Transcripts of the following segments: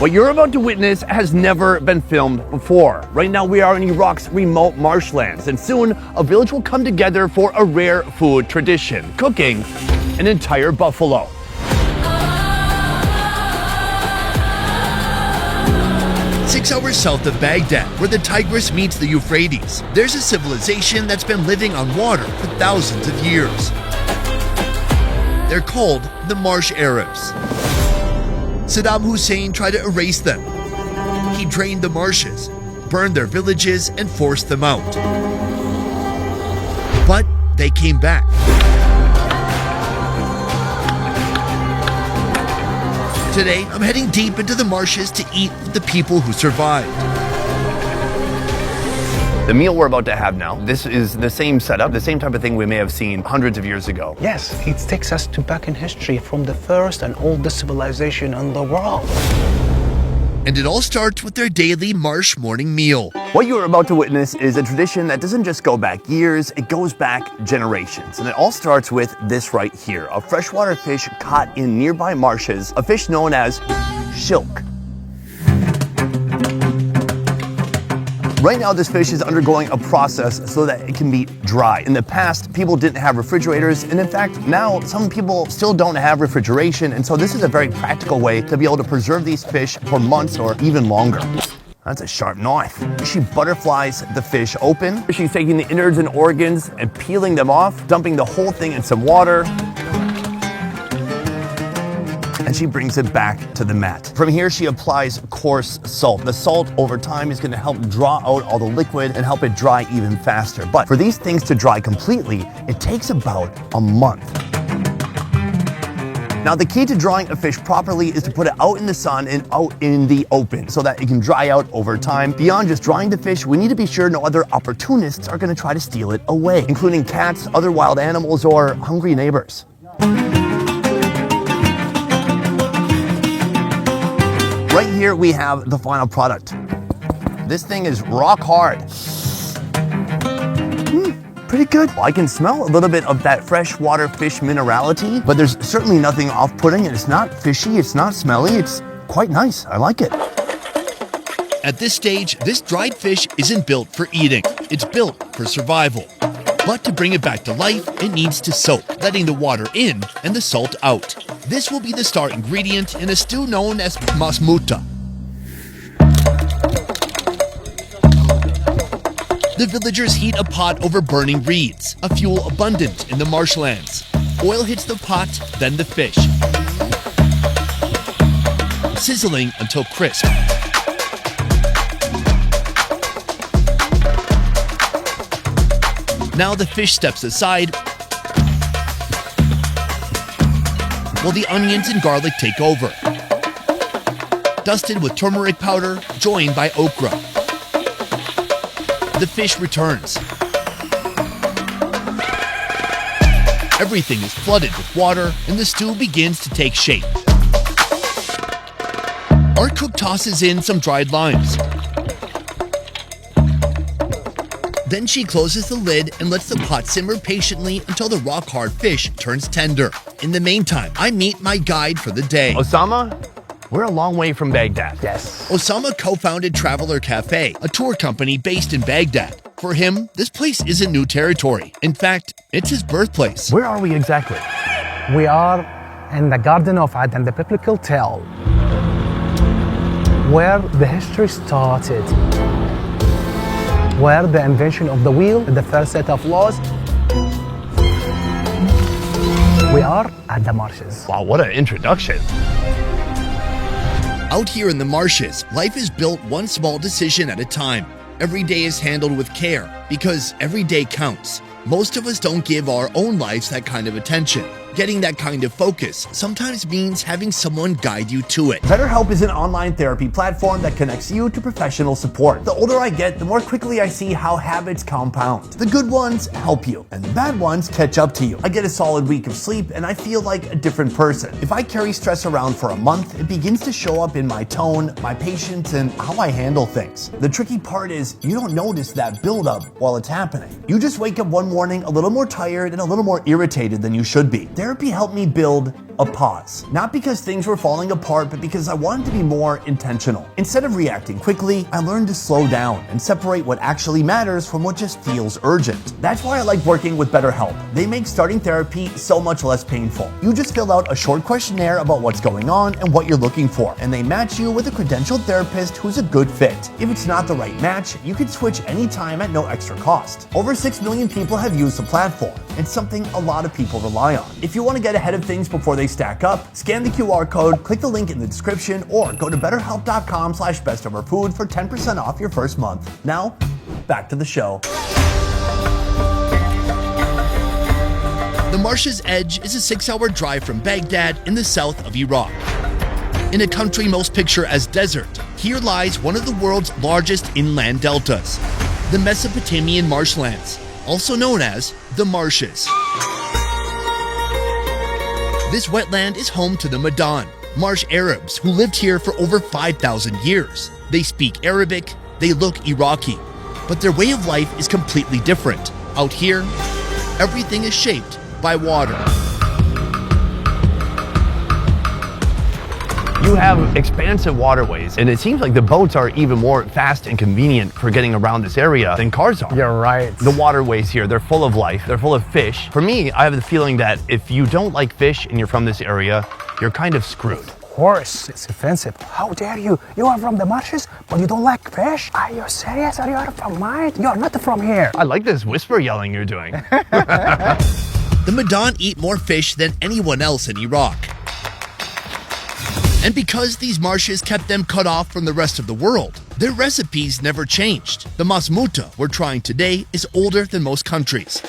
What you're about to witness has never been filmed before. Right now we are in Iraq's remote marshlands, and soon a village will come together for a rare food tradition, cooking an entire buffalo. Six hours south of Baghdad, where the Tigris meets the Euphrates, there's a civilization that's been living on water for thousands of years. They're called the Marsh Arabs. Saddam Hussein tried to erase them. He drained the marshes, burned their villages, and forced them out. But they came back. Today, I'm heading deep into the marshes to eat with the people who survived. The meal we're about to have now, this is the same setup, the same type of thing we may have seen hundreds of years ago. Yes, it takes us to back in history from the first and oldest civilization in the world. And it all starts with their daily marsh morning meal. What you are about to witness is a tradition that doesn't just go back years, it goes back generations. And it all starts with this right here, a freshwater fish caught in nearby marshes, a fish known as shilk. Right now, this fish is undergoing a process so that it can be dry. In the past, people didn't have refrigerators, and in fact, now some people still don't have refrigeration, and so this is a very practical way to be able to preserve these fish for months or even longer. That's a sharp knife. She butterflies the fish open. She's taking the innards and organs and peeling them off, dumping the whole thing in some water. And she brings it back to the mat. From here, she applies coarse salt. The salt over time is going to help draw out all the liquid and help it dry even faster. But for these things to dry completely, it takes about a month. Now, the key to drying a fish properly is to put it out in the sun and out in the open so that it can dry out over time. Beyond just drying the fish, we need to be sure no other opportunists are going to try to steal it away, including cats, other wild animals, or hungry neighbors. Right here we have the final product. This thing is rock hard. Pretty good. I can smell a little bit of that freshwater fish minerality, but there's certainly nothing off-putting, and it's not fishy, it's not smelly, it's quite nice. I like it. At this stage, this dried fish isn't built for eating. It's built for survival. But to bring it back to life, it needs to soak, letting the water in and the salt out. This will be the star ingredient in a stew known as masmuta. The villagers heat a pot over burning reeds, a fuel abundant in the marshlands. Oil hits the pot, then the fish, sizzling until crisp. Now the fish steps aside while the onions and garlic take over. Dusted with turmeric powder, joined by okra. The fish returns. Everything is flooded with water, and the stew begins to take shape. Our cook tosses in some dried limes. Then she closes the lid and lets the pot simmer patiently until the rock-hard fish turns tender. In the meantime, I meet my guide for the day. Osama, we're a long way from Baghdad. Yes. Osama co-founded Traveler Cafe, a tour company based in Baghdad. For him, this place isn't new territory. In fact, it's his birthplace. Where are we exactly? We are in the Garden of Aden, the biblical tale, where the history started, where the invention of the wheel, the first set of laws. We are at the marshes. Wow, what an introduction. Out here in the marshes, life is built one small decision at a time. Every day is handled with care because every day counts. Most of us don't give our own lives that kind of attention. Getting that kind of focus sometimes means having someone guide you to it. BetterHelp is an online therapy platform that connects you to professional support. The older I get, the more quickly I see how habits compound. The good ones help you, and the bad ones catch up to you. I get a solid week of sleep, and I feel like a different person. If I carry stress around for a month, it begins to show up in my tone, my patience, and how I handle things. The tricky part is you don't notice that buildup while it's happening. You just wake up one morning a little more tired and a little more irritated than you should be. Therapy helped me build a pause. Not because things were falling apart, but because I wanted to be more intentional. Instead of reacting quickly, I learned to slow down and separate what actually matters from what just feels urgent. That's why I like working with BetterHelp. They make starting therapy so much less painful. You just fill out a short questionnaire about what's going on and what you're looking for, and they match you with a credentialed therapist who's a good fit. If it's not the right match, you can switch anytime at no extra cost. Over 6 million people have used the platform. It's something a lot of people rely on. If you want to get ahead of things before they stack up, scan the QR code, click the link in the description, or go to betterhelp.com/bestoverfood for 10% off your first month. Now, back to the show. The Marsh's Edge is a 6-hour drive from Baghdad in the south of Iraq. In a country most picture as desert, here lies one of the world's largest inland deltas, the Mesopotamian marshlands, also known as the Marshes. This wetland is home to the Madaan, Marsh Arabs who lived here for over 5,000 years. They speak Arabic, they look Iraqi, but their way of life is completely different. Out here, everything is shaped by water. You have expansive waterways, and it seems like the boats are even more fast and convenient for getting around this area than cars are. You're right. The waterways here, they're full of life, they're full of fish. For me, I have the feeling that if you don't like fish and you're from this area, you're kind of screwed. Of course, it's offensive. How dare you? You are from the marshes, but you don't like fish? Are you serious? Are you out of your mind? You're not from here. I like this whisper yelling you're doing. The Madaan eat more fish than anyone else in Iraq. And because these marshes kept them cut off from the rest of the world, their recipes never changed. The masmuta we're trying today is older than most countries,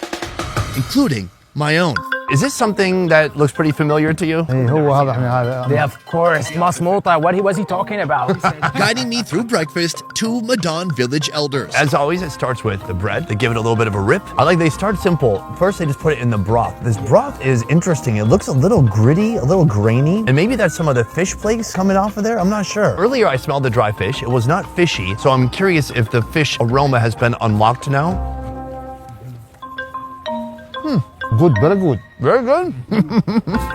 including my own. Is this something that looks pretty familiar to you? Yeah, of course. Masmuta, what was he talking about? Guiding me through breakfast, 2 Madaan village elders. As always, it starts with the bread. They give it a little bit of a rip. I like they start simple. First, they just put it in the broth. This broth is interesting. It looks a little gritty, a little grainy, and maybe that's some of the fish flakes coming off of there. I'm not sure. Earlier, I smelled the dry fish. It was not fishy, so I'm curious if the fish aroma has been unlocked now. Good, very good. Very good.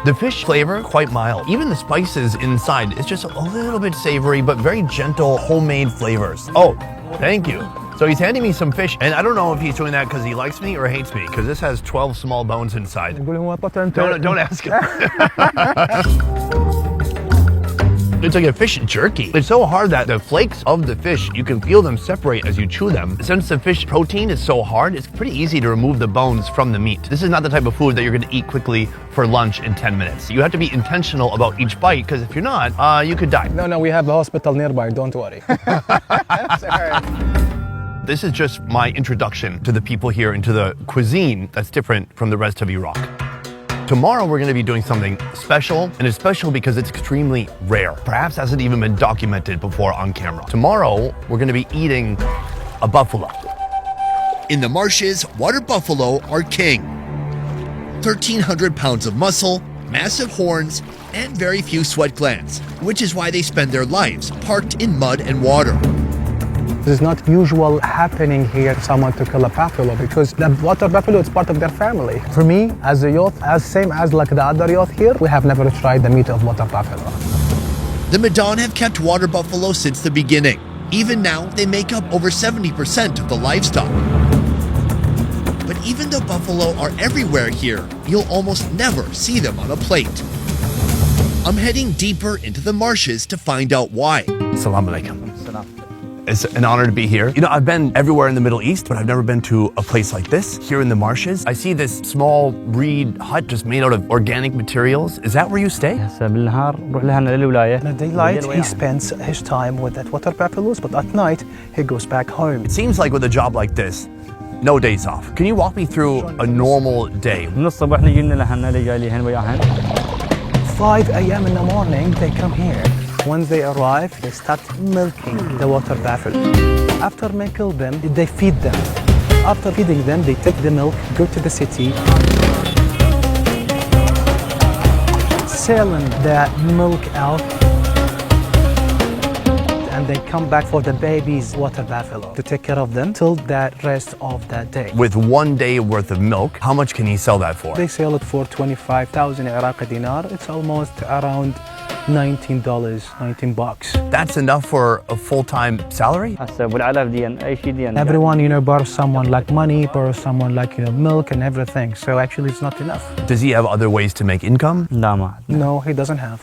The fish flavor, quite mild. Even the spices inside, it's just a little bit savory, but very gentle, homemade flavors. Oh, thank you. So he's handing me some fish, and I don't know if he's doing that because he likes me or hates me, because this has 12 small bones inside. Don't ask him. It's like a fish jerky. It's so hard that the flakes of the fish, you can feel them separate as you chew them. Since the fish protein is so hard, it's pretty easy to remove the bones from the meat. This is not the type of food that you're gonna eat quickly for lunch in 10 minutes. You have to be intentional about each bite, because if you're not, you could die. No, we have the hospital nearby, don't worry. This is just my introduction to the people here and to the cuisine that's different from the rest of Iraq. Tomorrow we're going to be doing something special, and it's special because it's extremely rare. Perhaps hasn't even been documented before on camera. Tomorrow we're going to be eating a buffalo. In the Marshes, water buffalo are king. 1,300 pounds of muscle, massive horns, and very few sweat glands, which is why they spend their lives parked in mud and water. It's not usual happening here someone to kill a buffalo, because the water buffalo is part of their family. For me, as a youth, same as like the other youth here, we have never tried the meat of water buffalo. The Madaan have kept water buffalo since the beginning. Even now, they make up over 70% of the livestock. But even though buffalo are everywhere here, you'll almost never see them on a plate. I'm heading deeper into the Marshes to find out why. Assalamu alaikum. It's an honor to be here. You know, I've been everywhere in the Middle East, but I've never been to a place like this, here in the Marshes. I see this small reed hut just made out of organic materials. Is that where you stay? In the daylight, he spends his time with that water buffaloes, but at night, he goes back home. It seems like with a job like this, no days off. Can you walk me through a normal day? 5 a.m. in the morning, they come here. Once they arrive, they start milking the water buffalo. After milking them, they feed them. After feeding them, they take the milk, go to the city, selling the milk out, and and they come back for the baby's water buffalo to take care of them till that rest of that day. With 1 day worth of milk, how much can he sell that for? They sell it for 25,000 Iraqi dinar. It's almost around $19, $19. That's enough for a full-time salary? هسه ابو العلف ديان اي شيء ديان Everyone, borrows someone like money, borrows someone like, milk and everything. So actually it's not enough. Does he have other ways to make income? لا ما No, he doesn't have.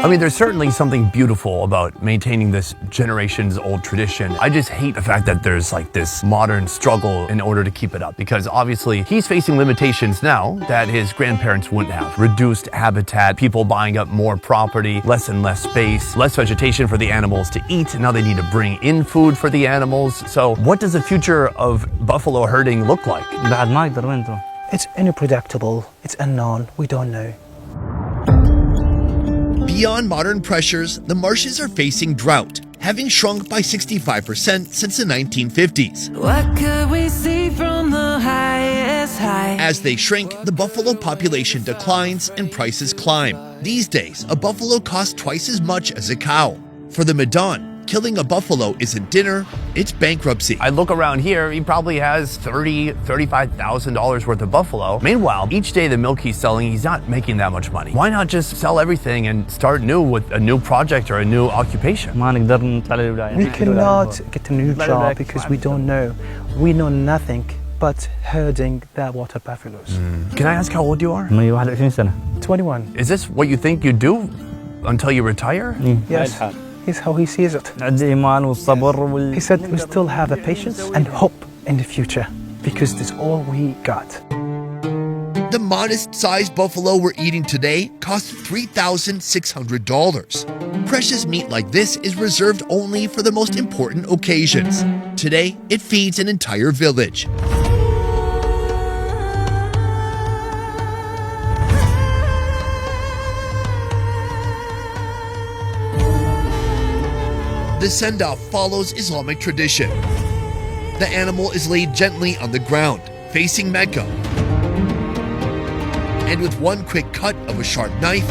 I mean, there's certainly something beautiful about maintaining this generations-old tradition. I just hate the fact that there's like this modern struggle in order to keep it up, because obviously he's facing limitations now that his grandparents wouldn't have. Reduced habitat, people buying up more property, less and less space, less vegetation for the animals to eat. Now they need to bring in food for the animals. So what does the future of buffalo herding look like? بعد ما يقدر وين تروح It's unpredictable. It's unknown. We don't know. Beyond modern pressures, the marshes are facing drought, having shrunk by 65% since the 1950s. What could we see from the highest height? As they shrink, the buffalo population declines and prices climb. These days, a buffalo costs twice as much as a cow. For the Medan, killing a buffalo isn't dinner, it's bankruptcy. I look around here, he probably has $30,000, $35,000 worth of buffalo. Meanwhile, each day the milk he's selling, he's not making that much money. Why not just sell everything and start new with a new project or a new occupation? ما نقدر نطلع للولاية We cannot get a new job because we don't know. We know nothing but herding the water buffaloes. Can I ask how old you are? عمري 21 سنة 21. Is this what you think you do until you retire? Yes. He's how he sees it. عندي إيمان والصبر He said we still have a patience and hope in the future because that's all we got. The modest-sized buffalo we're eating today costs $3,600. Precious meat like this is reserved only for the most important occasions. Today, it feeds an entire village. The send-off follows Islamic tradition. The animal is laid gently on the ground, facing Mecca. And with one quick cut of a sharp knife,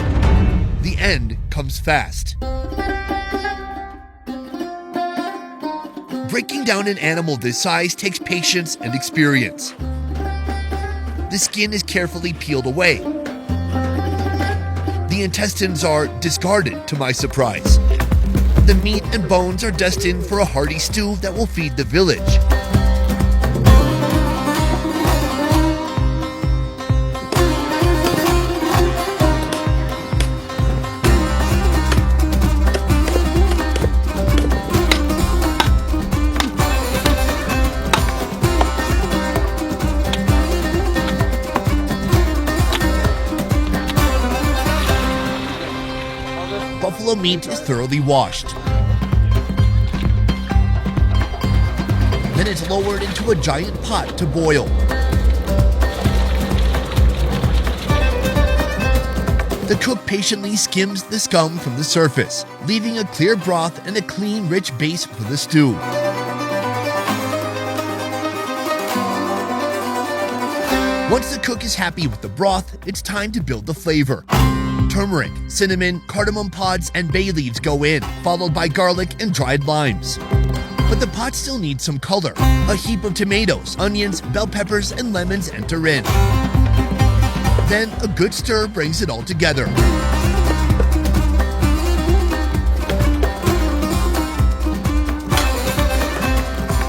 the end comes fast. Breaking down an animal this size takes patience and experience. The skin is carefully peeled away. The intestines are discarded, to my surprise. The meat and bones are destined for a hearty stew that will feed the village. Buffalo meat is thoroughly washed. Then it's lowered into a giant pot to boil. The cook patiently skims the scum from the surface, leaving a clear broth and a clean, rich base for the stew. Once the cook is happy with the broth, it's time to build the flavor. Turmeric, cinnamon, cardamom pods, and bay leaves go in, followed by garlic and dried limes. But the pot still needs some color. A heap of tomatoes, onions, bell peppers, and lemons enter in. Then a good stir brings it all together.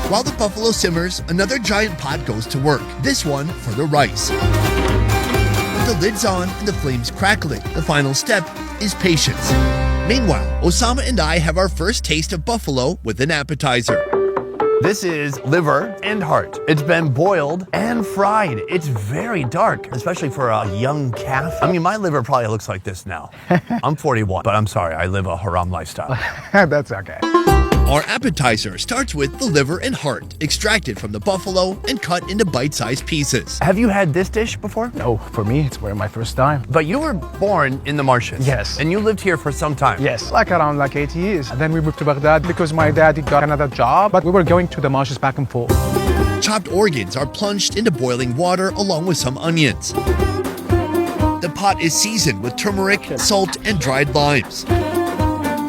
While the buffalo simmers, another giant pot goes to work, this one for the rice. With the lids on and the flames crackling, the final step is patience. Meanwhile, Osama and I have our first taste of buffalo with an appetizer. This is liver and heart. It's been boiled and fried. It's very dark, especially for a young calf. I mean, my liver probably looks like this now. I'm 41, but I'm sorry, I live a haram lifestyle. That's okay. Our appetizer starts with the liver and heart, extracted from the buffalo and cut into bite-sized pieces. Have you had this dish before? No, for me, it's my first time. But you were born in the marshes. Yes. And you lived here for some time. Yes, like around 8 years. And then we moved to Baghdad because my daddy got another job, but we were going to the marshes back and forth. Chopped organs are plunged into boiling water along with some onions. The pot is seasoned with turmeric, salt, and dried limes.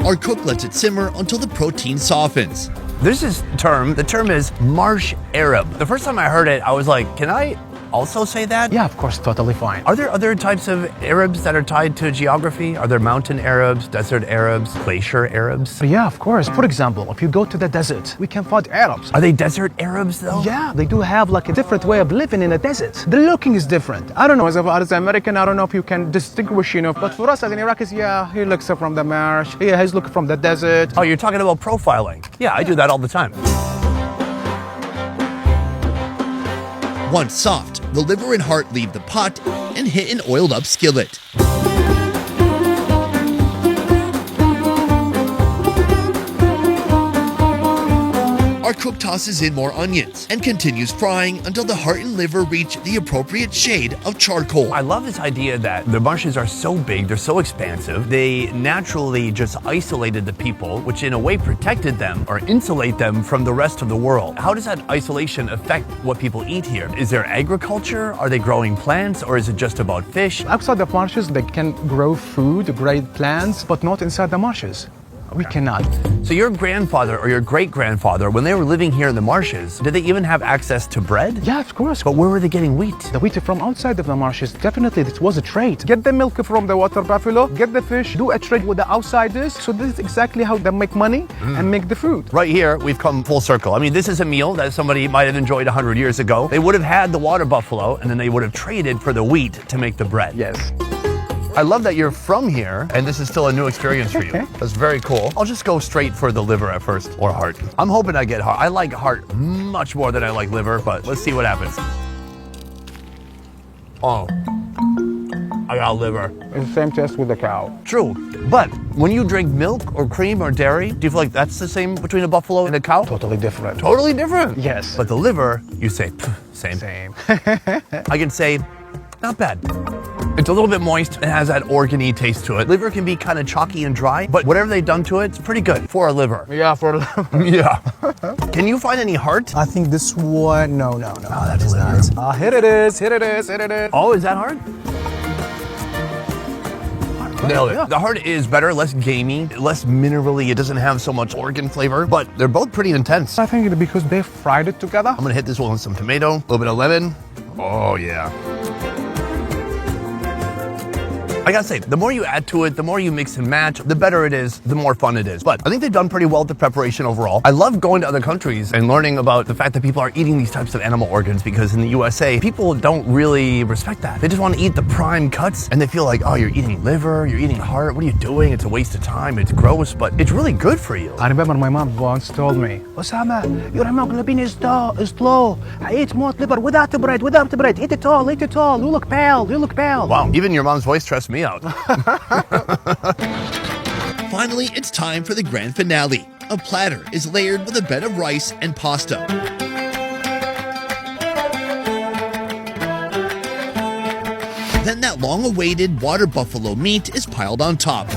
Our cook lets it simmer until the protein softens. There's this term, the term is marsh Arab. The first time I heard it, I was like, can I also say that? Yeah, of course, totally fine. Are there other types of Arabs that are tied to geography? Are there mountain Arabs, desert Arabs, glacier Arabs? Yeah, of course. For example, if you go to the desert, we can find Arabs. Are they desert Arabs though? Yeah, they do have like a different way of living in the desert. The looking is different. I don't know, as an American, I don't know if you can distinguish, but for us as an Iraqis, yeah, he looks from the marsh, yeah, he's looking from the desert. Oh, you're talking about profiling. Yeah, I do that all the time. Once soft, the liver and heart leave the pot and hit an oiled up skillet. Our cook tosses in more onions and continues frying until the heart and liver reach the appropriate shade of charcoal. I love this idea that the marshes are so big, they're so expansive, they naturally just isolated the people, which in a way protected them or insulate them from the rest of the world. How does that isolation affect what people eat here? Is there agriculture? Are they growing plants, or is it just about fish? Outside the marshes, they can grow food, grow plants, but not inside the marshes. We cannot. So your grandfather or your great-grandfather, when they were living here in the marshes, did they even have access to bread? Yeah, of course. But where were they getting wheat? The wheat from outside of the marshes, definitely this was a trade. Get the milk from the water buffalo, get the fish, do a trade with the outsiders. So this is exactly how they make money and make the food. Right here, we've come full circle. I mean, this is a meal that somebody might have enjoyed 100 years ago. They would have had the water buffalo, and then they would have traded for the wheat to make the bread. Yes. I love that you're from here, and this is still a new experience for you. That's very cool. I'll just go straight for the liver at first, or heart. I'm hoping I get heart. I like heart much more than I like liver, but let's see what happens. Oh, I got liver. It's the same test with the cow. True, but when you drink milk or cream or dairy, do you feel like that's the same between a buffalo and a cow? Totally different. Totally different. Yes. But the liver, you say, same. Same. I can say, not bad. It's a little bit moist. It has that organy taste to it. Liver can be kind of chalky and dry, but whatever they've done to it, it's pretty good for a liver. Yeah, for Yeah. Can you find any heart? I think this one, no. Oh, that's liver. Here it is. Oh, is that heart? Nailed it. Yeah. The heart is better, less gamey, less minerally. It doesn't have so much organ flavor, but they're both pretty intense. I think because they fried it together. I'm gonna hit this one with some tomato, a little bit of lemon. Oh, yeah. I gotta say, the more you add to it, the more you mix and match, the better it is, the more fun it is. But I think they've done pretty well with the preparation overall. I love going to other countries and learning about the fact that people are eating these types of animal organs, because in the USA, people don't really respect that. They just want to eat the prime cuts, and they feel like, oh, you're eating liver, you're eating heart, what are you doing? It's a waste of time, it's gross, but it's really good for you. I remember my mom once told me, Osama, your hemoglobin is low. I eat more liver without the bread. Eat it all. You look pale. Wow, even your mom's voice stressed me out. Finally, it's time for the grand finale. A platter is layered with a bed of rice and pasta. Then that long-awaited water buffalo meat is piled on top.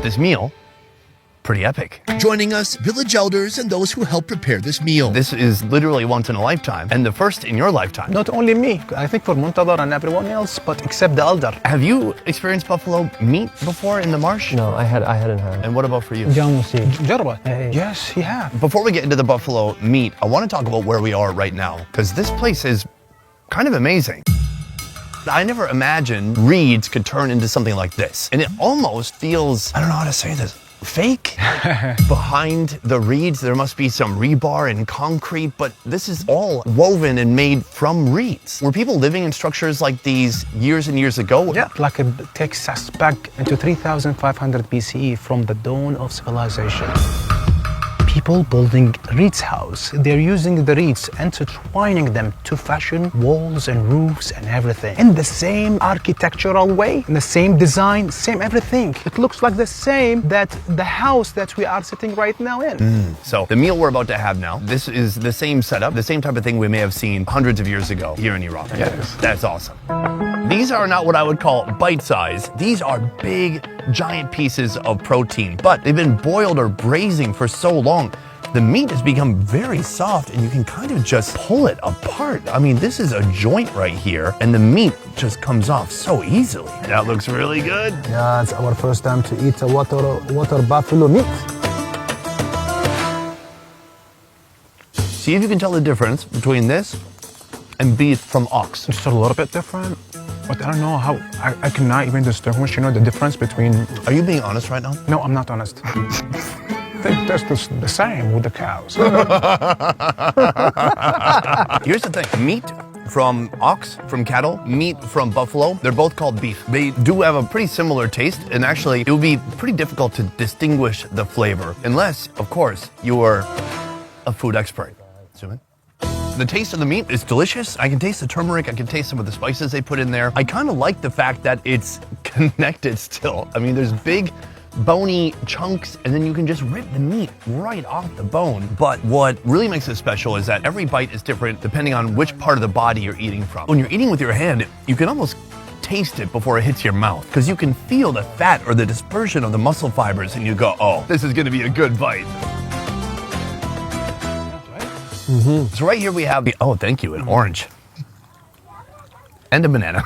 This meal, pretty epic. Joining us, village elders and those who helped prepare this meal. This is literally once in a lifetime, and the first in your lifetime. Not only me, I think for Muntadar and everyone else, but except the elder. Have you experienced buffalo meat before in the marsh? No, I hadn't had. And what about for you? Jarba. Yes, he have. Before we get into the buffalo meat, I want to talk about where we are right now, because this place is kind of amazing. I never imagined reeds could turn into something like this. And it almost feels, I don't know how to say this, fake. Behind the reeds, there must be some rebar and concrete, but this is all woven and made from reeds. Were people living in structures like these years and years ago? Yeah, like it takes us back into 3,500 BCE from the dawn of civilization. People building reeds house. They're using the reeds, intertwining them to fashion walls and roofs and everything. In the same architectural way, in the same design, same everything. It looks like the same that the house that we are sitting right now in. So the meal we're about to have now, this is the same setup, the same type of thing we may have seen hundreds of years ago here in Iraq. Yes. That's awesome. These are not what I would call bite size. These are big giant pieces of protein, but they've been boiled or braising for so long. The meat has become very soft and you can kind of just pull it apart. I mean, this is a joint right here and the meat just comes off so easily. That looks really good. Yeah, it's our first time to eat a water buffalo meat. See if you can tell the difference between this and beef from ox. It's a little bit different, but I don't know how, I cannot even distinguish, the difference between... Are you being honest right now? No, I'm not honest. I think that's the same with the cows. Here's the thing, meat from ox, from cattle, meat from buffalo, they're both called beef. They do have a pretty similar taste, and actually it would be pretty difficult to distinguish the flavor, unless, of course, you are a food expert. Zoom in. The taste of the meat is delicious. I can taste the turmeric, I can taste some of the spices they put in there. I kind of like the fact that it's connected still. I mean, there's big, bony chunks, and then you can just rip the meat right off the bone. But what really makes it special is that every bite is different depending on which part of the body you're eating from. When you're eating with your hand, you can almost taste it before it hits your mouth because you can feel the fat or the dispersion of the muscle fibers and you go, oh, this is gonna be a good bite. So right here we have the, oh, thank you, an orange. And a banana.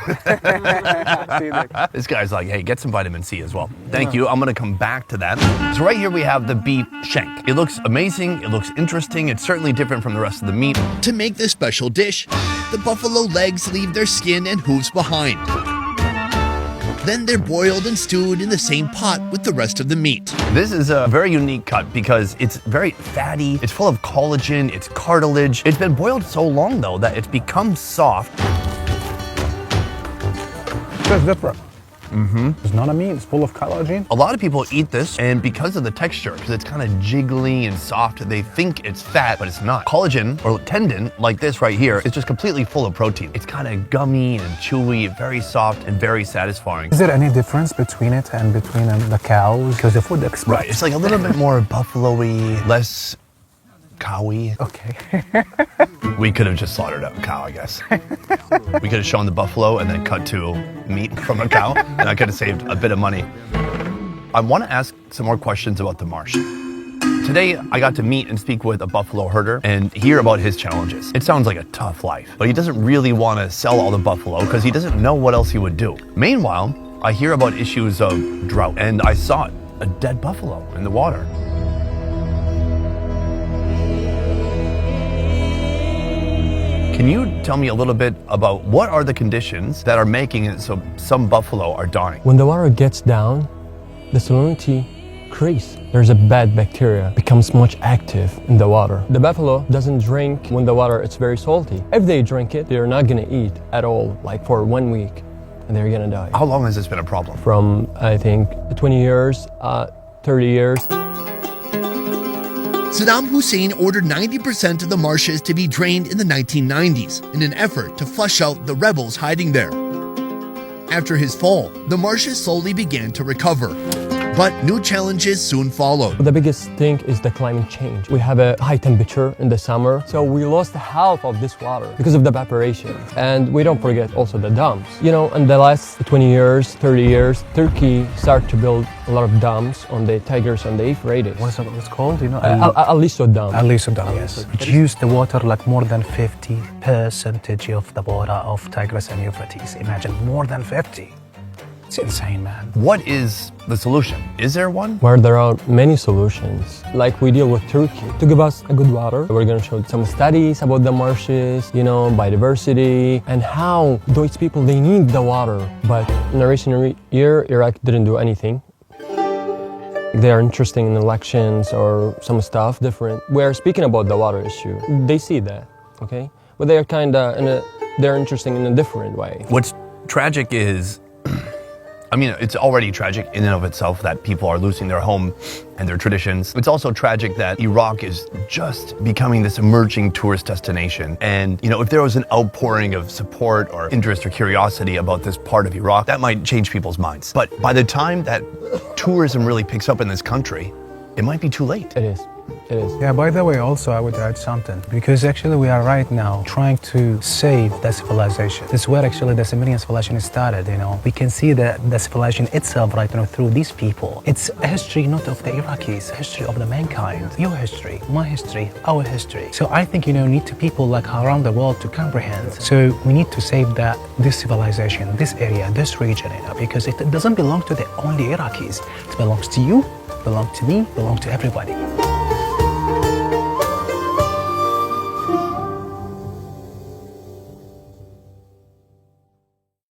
This guy's like, hey, get some vitamin C as well. Thank you, I'm gonna come back to that. So right here we have the beef shank. It looks amazing, it looks interesting, it's certainly different from the rest of the meat. To make this special dish, the buffalo legs leave their skin and hooves behind. Then they're boiled and stewed in the same pot with the rest of the meat. This is a very unique cut because it's very fatty, it's full of collagen, it's cartilage. It's been boiled so long though that it's become soft. It's different. It's not a meat, it's full of collagen. A lot of people eat this and because of the texture, because it's kind of jiggly and soft, they think it's fat, but it's not. Collagen or tendon, like this right here, is just completely full of protein. It's kind of gummy and chewy, very soft and very satisfying. Is there any difference between it and between the cows? Because the food expert. Right, it's like a little bit more buffalo-y, less cowy. Okay. We could have just slaughtered a cow, I guess. We could have shown the buffalo and then cut to meat from a cow, and I could have saved a bit of money. I want to ask some more questions about the marsh. Today, I got to meet and speak with a buffalo herder and hear about his challenges. It sounds like a tough life, but he doesn't really want to sell all the buffalo because he doesn't know what else he would do. Meanwhile, I hear about issues of drought, and I saw it, a dead buffalo in the water. Can you tell me a little bit about what are the conditions that are making it so some buffalo are dying? When the water gets down, the salinity increases. There's a bad bacteria becomes much active in the water. The buffalo doesn't drink when the water is very salty. If they drink it, they're not gonna eat at all, like for 1 week, and they're gonna die. How long has this been a problem? From, I think, 20 years, 30 years. Saddam Hussein ordered 90% of the marshes to be drained in the 1990s in an effort to flush out the rebels hiding there. After his fall, the marshes slowly began to recover, but new challenges soon followed. The biggest thing is the climate change. We have a high temperature in the summer, so we lost half of this water because of the evaporation. And we don't forget also the dams. In the last 20 years, 30 years, Turkey started to build a lot of dams on the Tigris and the Euphrates. What's it called? Aliso Dam. Aliso Dam, yes. Reduce the water like more than 50% of the water of Tigris and Euphrates. Imagine, more than 50. It's insane, man. What is the solution? Is there one? Where there are many solutions, like we deal with Turkey. To give us a good water, we're going to show some studies about the marshes, biodiversity, and how those people, they need the water. But in a recent year, Iraq didn't do anything. They are interested in elections or some stuff different. We're speaking about the water issue. They see that, okay? But they are they're interested in a different way. What's tragic is, it's already tragic in and of itself that people are losing their home and their traditions. It's also tragic that Iraq is just becoming this emerging tourist destination. And, if there was an outpouring of support or interest or curiosity about this part of Iraq, that might change people's minds. But by the time that tourism really picks up in this country, it might be too late. It is. It is. Yeah, by the way, also I would add something because actually we are right now trying to save the civilization. This is where actually the Sumerian civilization started, you know. We can see that the civilization itself right now through these people. It's a history not of the Iraqis, a history of the mankind. Your history, my history, our history. So I think, you know, need to people like around the world to comprehend. So we need to save this civilization, this area, this region, you know, because it doesn't belong to the only Iraqis. It belongs to you, belongs to me, belongs to everybody.